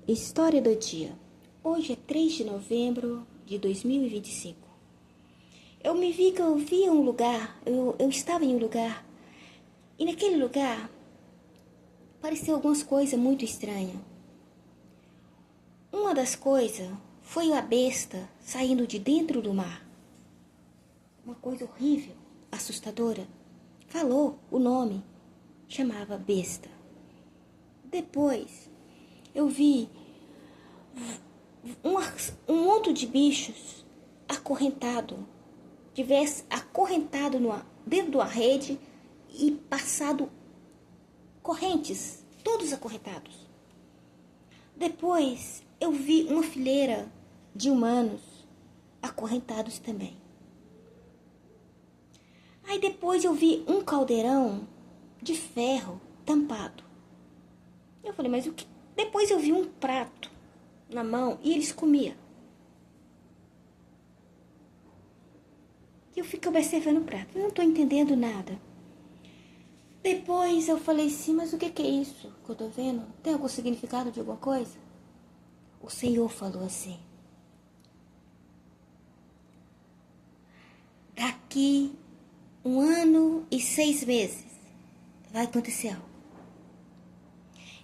História do dia. Hoje é 3 de novembro de 2025. Eu via um lugar, eu estava em um lugar, e naquele lugar apareceu algumas coisas muito estranhas. Uma das coisas foi a besta saindo de dentro do mar. Uma coisa horrível, assustadora. Falou o nome, chamava besta. Depois eu vi um monte de bichos acorrentado dentro de uma rede e passado correntes, todos acorrentados. Depois eu vi uma fileira de humanos acorrentados também. Aí depois eu vi um caldeirão de ferro tampado. Eu falei, mas o que? Depois eu vi um prato na mão e eles comiam. E eu fico observando o prato, eu não estou entendendo nada. Depois eu falei assim, mas o que é isso que eu estou vendo? Tem algum significado de alguma coisa? O Senhor falou assim: daqui 1 ano e 6 meses vai acontecer algo.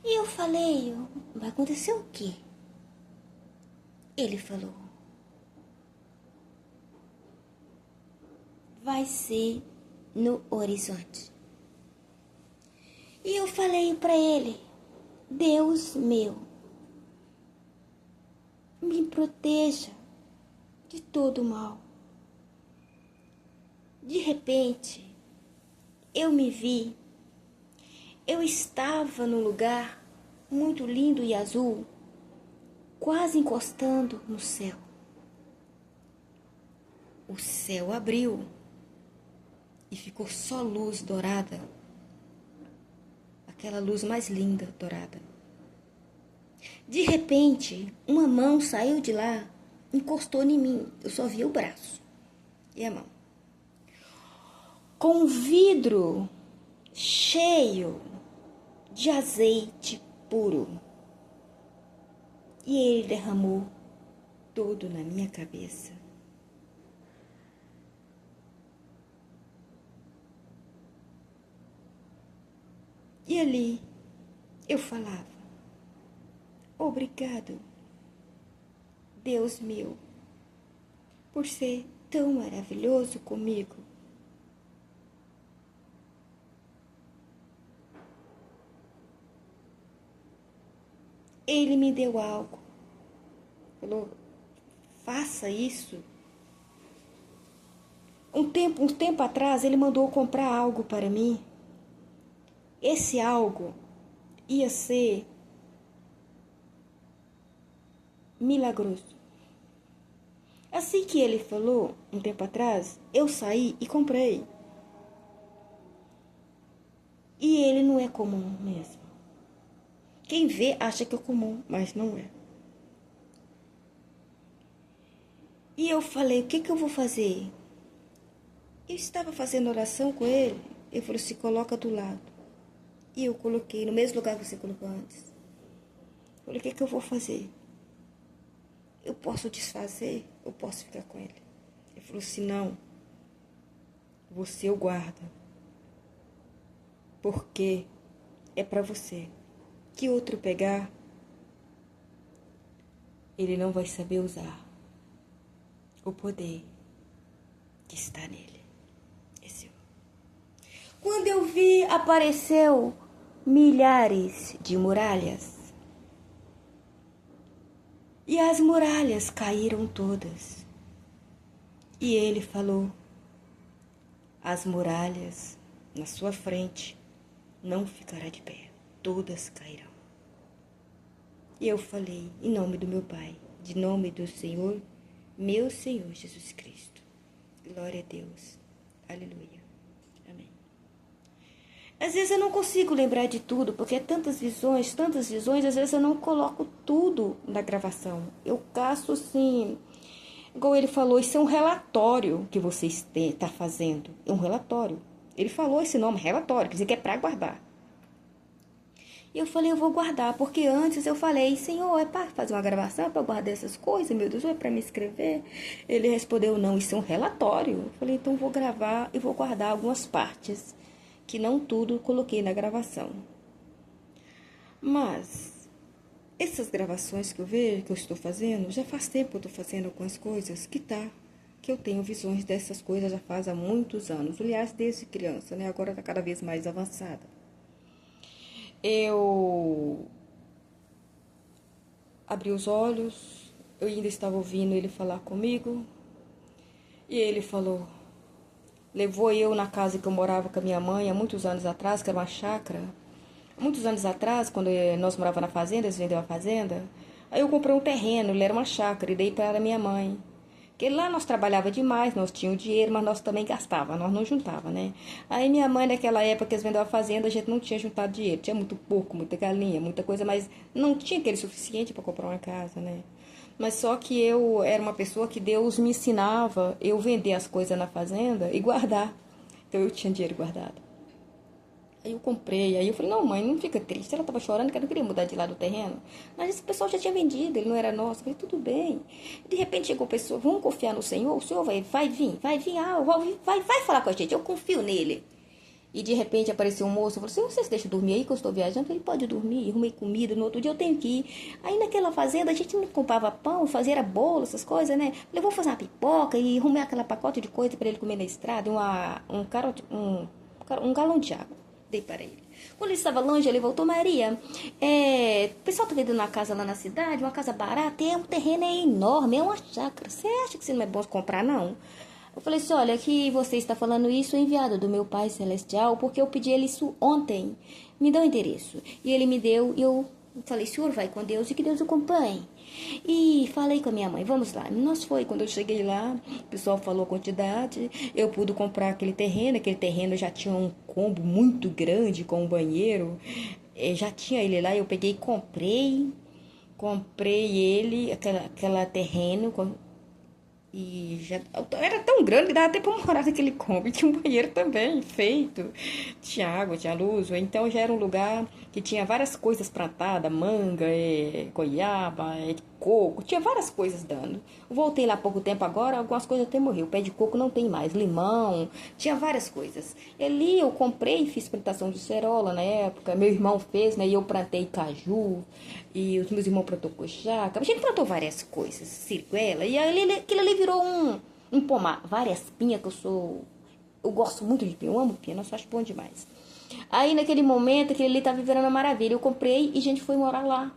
E eu falei, vai acontecer o quê? Ele falou, vai ser no horizonte. E eu falei para ele, Deus meu, me proteja de todo o mal. De repente, eu me vi, eu estava num lugar muito lindo e azul, quase encostando no céu. O céu abriu e ficou só luz dourada, aquela luz mais linda, dourada. De repente, uma mão saiu de lá, encostou em mim, eu só via o braço e a mão. Com um vidro cheio de azeite puro. E ele derramou todo na minha cabeça. E ali eu falava, obrigado, Deus meu, por ser tão maravilhoso comigo. Ele me deu algo, falou, faça isso. Um tempo atrás, ele mandou comprar algo para mim. Esse algo ia ser milagroso. Assim que ele falou, um tempo atrás, eu saí e comprei. E ele não é comum mesmo. Quem vê acha que é comum, mas não é. E eu falei, o que eu vou fazer? Eu estava fazendo oração com ele. Ele falou, se coloca do lado. E eu coloquei no mesmo lugar que você colocou antes. Eu falei, o que eu vou fazer? Eu posso desfazer? Eu posso ficar com ele? Ele falou assim, não. Você o guarda. Porque é para você. Que outro pegar, ele não vai saber usar o poder que está nele. É seu. Quando eu vi, apareceu milhares de muralhas. E as muralhas caíram todas. E ele falou, as muralhas na sua frente não ficará de pé, todas cairão. E eu falei, em nome do meu Pai, de nome do Senhor, meu Senhor Jesus Cristo. Glória a Deus. Aleluia. Amém. Às vezes eu não consigo lembrar de tudo, porque é tantas visões, às vezes eu não coloco tudo na gravação. Eu caço assim, igual ele falou, isso é um relatório que você está fazendo. É um relatório. Ele falou esse nome, relatório, quer dizer que é para guardar. E eu falei, eu vou guardar, porque antes eu falei, Senhor, é para fazer uma gravação, é para guardar essas coisas, meu Deus, ou é para me escrever? Ele respondeu, não, isso é um relatório. Eu falei, então vou gravar e vou guardar algumas partes, que não tudo coloquei na gravação. Mas essas gravações que eu vejo, que eu estou fazendo, já faz tempo que eu estou fazendo algumas coisas que eu tenho visões dessas coisas já faz há muitos anos. Aliás, desde criança, né? Agora está cada vez mais avançada. Eu abri os olhos, eu ainda estava ouvindo ele falar comigo, e ele falou, levou eu na casa que eu morava com a minha mãe há muitos anos atrás, que era uma chácara. Muitos anos atrás, quando nós morávamos na fazenda, eles venderam a fazenda, aí eu comprei um terreno, ele era uma chácara, e dei para a minha mãe. Porque lá nós trabalhava demais, nós tínhamos dinheiro, mas nós também gastava, nós não juntava, né? Aí minha mãe, naquela época que eles venderam a fazenda, a gente não tinha juntado dinheiro. Tinha muito porco, muita galinha, muita coisa, mas não tinha aquele suficiente para comprar uma casa, né? Mas só que eu era uma pessoa que Deus me ensinava eu vender as coisas na fazenda e guardar. Então eu tinha dinheiro guardado. Aí eu comprei, aí eu falei, não mãe, não fica triste. Ela tava chorando que ela não queria mudar de lá do terreno. Mas esse pessoal já tinha vendido, ele não era nosso. Eu falei, tudo bem. De repente chegou a pessoa, vamos confiar no Senhor? O Senhor vai vir, vai falar com a gente, eu confio nele. E de repente apareceu um moço, eu falei, Senhor, vocês deixam dormir aí que eu estou viajando? Ele pode dormir, arrumei comida, no outro dia eu tenho que ir. Aí naquela fazenda a gente não comprava pão, fazia bolo, essas coisas, né? Eu vou fazer uma pipoca e arrumei aquela pacote de coisa para ele comer na estrada, um galão de água. Dei para ele. Quando ele estava longe, ele voltou, Maria, o pessoal tá vendendo uma casa lá na cidade, uma casa barata, um terreno enorme, é uma chácara. Você acha que isso não é bom comprar, não? Eu falei assim, olha, que você está falando isso, enviado do meu Pai Celestial, porque eu pedi ele isso ontem. Me dá o endereço. E ele me deu, e eu falei, senhor, vai com Deus e que Deus o acompanhe. E falei com a minha mãe, vamos lá. Nós foi, quando eu cheguei lá, o pessoal falou a quantidade, eu pude comprar aquele terreno já tinha um combo muito grande com um banheiro, já tinha ele lá, eu peguei e comprei ele, aquela terreno, e já era tão grande que dava até pra morar naquele cômodo. Tinha um banheiro também feito, tinha água, tinha luz. Então já era um lugar que tinha várias coisas plantadas, manga, goiaba, coco, tinha várias coisas dando. Voltei lá há pouco tempo agora, algumas coisas até morreu. O pé de coco não tem mais, limão, tinha várias coisas. E ali eu comprei, fiz plantação de cerola na época, meu irmão fez, né? E eu plantei caju, e os meus irmãos plantou coxaca. A gente plantou várias coisas, ciruela, e aquilo ali virou um pomar. Várias pinhas que eu gosto muito de pinha, eu amo pinha, nossa, eu acho bom demais. Aí naquele momento, aquele ali tava virando uma maravilha. Eu comprei e a gente foi morar lá.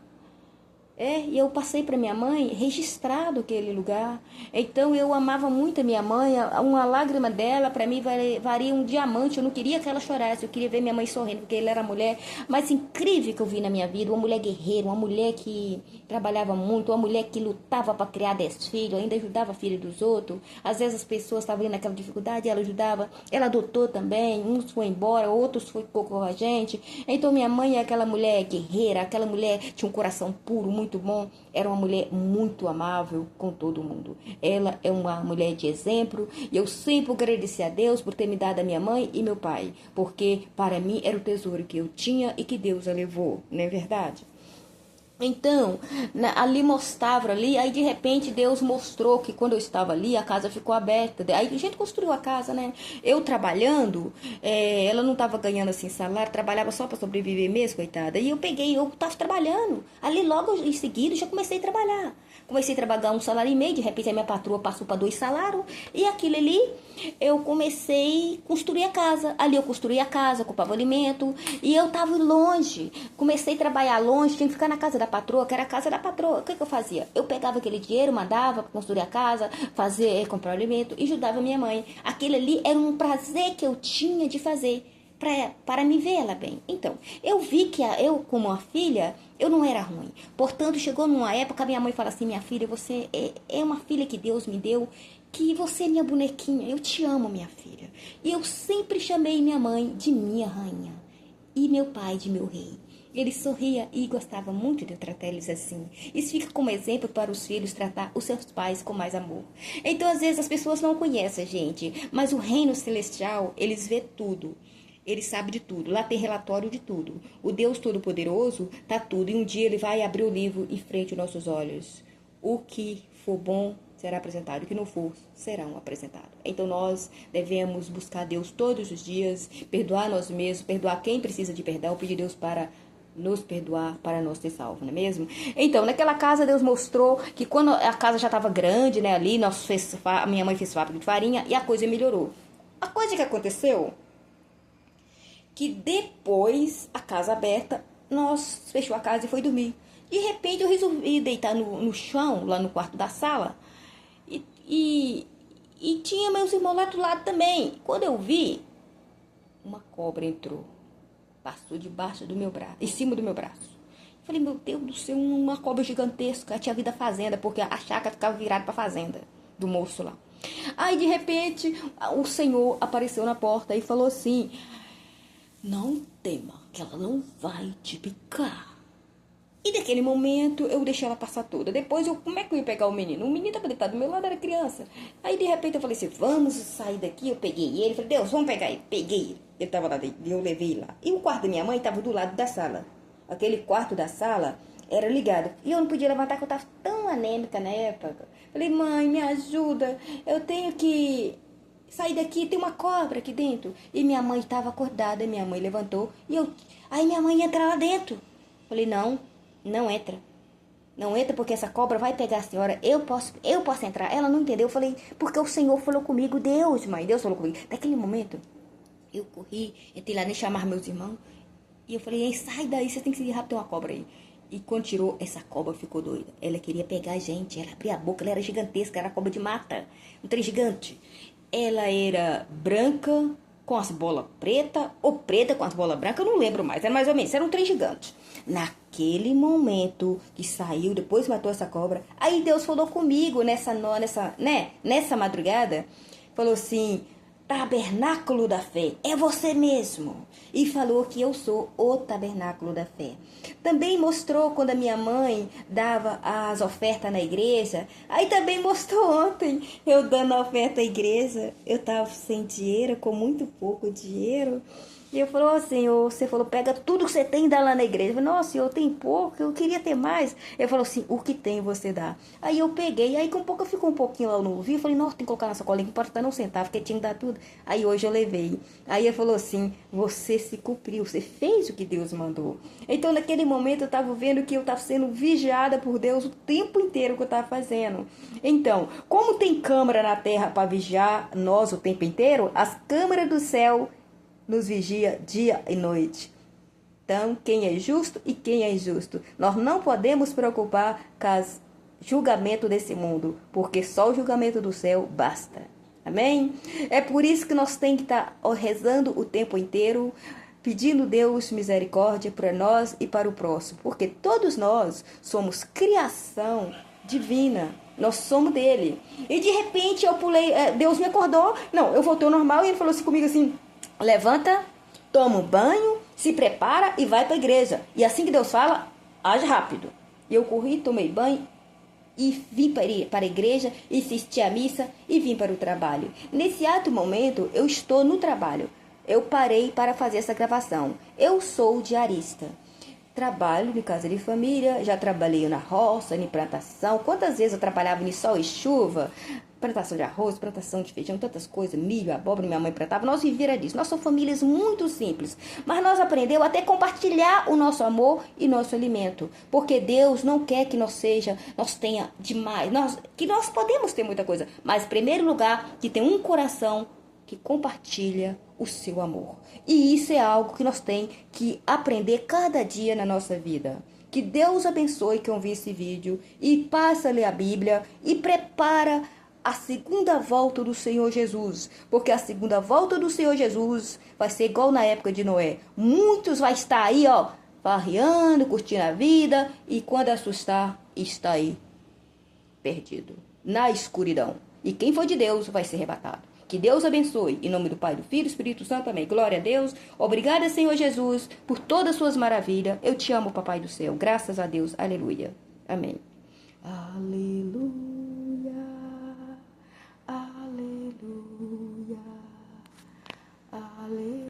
E eu passei para minha mãe registrado aquele lugar. Então eu amava muito a minha mãe. Uma lágrima dela para mim valia um diamante. Eu não queria que ela chorasse, eu queria ver minha mãe sorrindo, porque ela era a mulher mais incrível que eu vi na minha vida. Uma mulher guerreira, uma mulher que trabalhava muito, uma mulher que lutava para criar 10 filhos, ainda ajudava a filha dos outros. Às vezes as pessoas estavam naquela dificuldade, ela ajudava. Ela adotou também, uns foi embora, outros foi pouco com a gente. Então minha mãe é aquela mulher guerreira, aquela mulher tinha um coração puro, muito bom, era uma mulher muito amável com todo mundo. Ela é uma mulher de exemplo e eu sempre agradeci a Deus por ter me dado a minha mãe e meu pai, porque para mim era o tesouro que eu tinha e que Deus a levou, não é verdade? Então, ali mostrava ali, aí de repente Deus mostrou que quando eu estava ali, a casa ficou aberta. Aí a gente construiu a casa, né? Eu trabalhando, ela não estava ganhando assim salário, trabalhava só para sobreviver mesmo, coitada. E eu estava trabalhando. Ali logo em seguida já comecei a trabalhar. Comecei a trabalhar 1,5 salário, de repente a minha patroa passou para 2 salários. E aquilo ali, eu comecei a construir a casa. Ali eu construí a casa, comprava alimento. E eu estava longe. Comecei a trabalhar longe, tinha que ficar na casa da patroa, que era a casa da patroa. O que eu fazia? Eu pegava aquele dinheiro, mandava para construir a casa, comprar alimento e ajudava minha mãe. Aquele ali era um prazer que eu tinha de fazer. Para me ver ela bem. Então, eu vi que eu, como uma filha, eu não era ruim. Portanto, chegou numa época, minha mãe fala assim, minha filha, você é uma filha que Deus me deu, que você é minha bonequinha, eu te amo, minha filha. E eu sempre chamei minha mãe de minha rainha e meu pai de meu rei. Ele sorria e gostava muito de eu tratar eles assim. Isso fica como exemplo para os filhos tratar os seus pais com mais amor. Então, às vezes, as pessoas não conhecem a gente, mas o reino celestial, eles vê tudo. Ele sabe de tudo. Lá tem relatório de tudo. O Deus Todo-Poderoso tá tudo. E um dia ele vai abrir o livro em frente aos nossos olhos. O que for bom será apresentado. O que não for, serão apresentados. Então nós devemos buscar Deus todos os dias, perdoar nós mesmos, perdoar quem precisa de perdão, pedir Deus para nos perdoar, para nós ser salvos, não é mesmo? Então, naquela casa, Deus mostrou que quando a casa já estava grande, né, ali, minha mãe fez fábrica de farinha e a coisa melhorou. A coisa que aconteceu, que depois, a casa aberta, nós fechou a casa e foi dormir. De repente, eu resolvi deitar no chão, lá no quarto da sala, e tinha meus irmãos lá do lado também. Quando eu vi, uma cobra entrou. Passou debaixo do meu braço, em cima do meu braço. Falei, meu Deus do céu, uma cobra gigantesca. Tinha vida fazenda, porque a chácara ficava virada pra fazenda do moço lá. Aí, de repente, o Senhor apareceu na porta e falou assim: não tema, que ela não vai te picar. E naquele momento, eu deixei ela passar toda. Depois, como é que eu ia pegar o menino? O menino estava deitado do meu lado, era criança. Aí, de repente, eu falei assim, vamos sair daqui. Eu peguei ele, falei, Deus, vamos pegar ele. Peguei ele. Ele estava lá dentro, e eu levei lá. E o quarto da minha mãe estava do lado da sala. Aquele quarto da sala era ligado. E eu não podia levantar, porque eu estava tão anêmica na época. Falei, mãe, me ajuda. Eu tenho que sair daqui, tem uma cobra aqui dentro. E minha mãe estava acordada, minha mãe levantou. Aí minha mãe entra lá dentro. Falei, não entra. Não entra porque essa cobra vai pegar a senhora. Eu posso entrar. Ela não entendeu. Eu falei, porque o Senhor falou comigo. Deus, mãe, Deus falou comigo. Naquele momento, eu corri, entrei lá, nem chamar meus irmãos. E eu falei, ei, sai daí, você tem que seguir rápido, tem uma cobra aí. E quando tirou, essa cobra ficou doida. Ela queria pegar a gente. Ela abria a boca, ela era gigantesca, era cobra de mata. Um trem gigante. Ela era branca com as bolas preta ou preta com as bolas brancas, eu não lembro mais. Era mais ou menos, era um trem gigante. Naquele momento que saiu, depois matou essa cobra, aí Deus falou comigo nessa madrugada, falou assim, tabernáculo da fé, é você mesmo. E falou que eu sou o tabernáculo da fé. Também mostrou quando a minha mãe dava as ofertas na igreja. Aí também mostrou ontem, eu dando a oferta à igreja. Eu estava sem dinheiro, com muito pouco dinheiro. E eu falou assim, você falou, pega tudo que você tem e dá lá na igreja. Eu falei, nossa, senhor, tem pouco, eu queria ter mais. Ele falou assim, o que tem você dá. Aí eu peguei, aí com um pouco ficou um pouquinho lá no ouvido. Eu falei, nossa, tem que colocar na sacolinha, que pode estar não centavo, porque tinha que dar tudo. Aí hoje eu levei. Aí ele falou assim, você se cumpriu, você fez o que Deus mandou. Então naquele momento eu estava vendo que eu estava sendo vigiada por Deus o tempo inteiro que eu estava fazendo. Então, como tem câmera na terra para vigiar nós o tempo inteiro, as câmeras do céu nos vigia dia e noite. Então, quem é justo e quem é injusto? Nós não podemos preocupar com o julgamento desse mundo, porque só o julgamento do céu basta. Amém? É por isso que nós temos que estar rezando o tempo inteiro, pedindo Deus misericórdia para nós e para o próximo, porque todos nós somos criação divina. Nós somos dele. E de repente eu pulei, Deus me acordou. Não, eu voltei ao normal e ele falou assim comigo assim, levanta, toma um banho, se prepara e vai para a igreja. E assim que Deus fala, age rápido. E eu corri, tomei banho e vim para a igreja, e assisti a missa e vim para o trabalho. Nesse ato momento, eu estou no trabalho. Eu parei para fazer essa gravação. Eu sou diarista. Trabalho em casa de família, já trabalhei na roça, em plantação. Quantas vezes eu trabalhava em sol e chuva? Plantação de arroz, plantação de feijão, tantas coisas, milho, abóbora, minha mãe plantava. Nós vivíamos disso. Nós somos famílias muito simples. Mas nós aprendemos até compartilhar o nosso amor e nosso alimento. Porque Deus não quer que nós tenha demais. Que nós podemos ter muita coisa. Mas, em primeiro lugar, que tem um coração que compartilha o seu amor. E isso é algo que nós temos que aprender cada dia na nossa vida. Que Deus abençoe quem ouvir esse vídeo e passa a ler a Bíblia e prepara a segunda volta do Senhor Jesus. Porque a segunda volta do Senhor Jesus vai ser igual na época de Noé. Muitos vai estar aí, farreando, curtindo a vida, e quando assustar, está aí, perdido, na escuridão. E quem for de Deus vai ser arrebatado. Que Deus abençoe. Em nome do Pai, do Filho e do Espírito Santo. Amém. Glória a Deus. Obrigada, Senhor Jesus, por todas as suas maravilhas. Eu te amo, Papai do céu. Graças a Deus. Aleluia. Amém. Aleluia. Aleluia. Aleluia.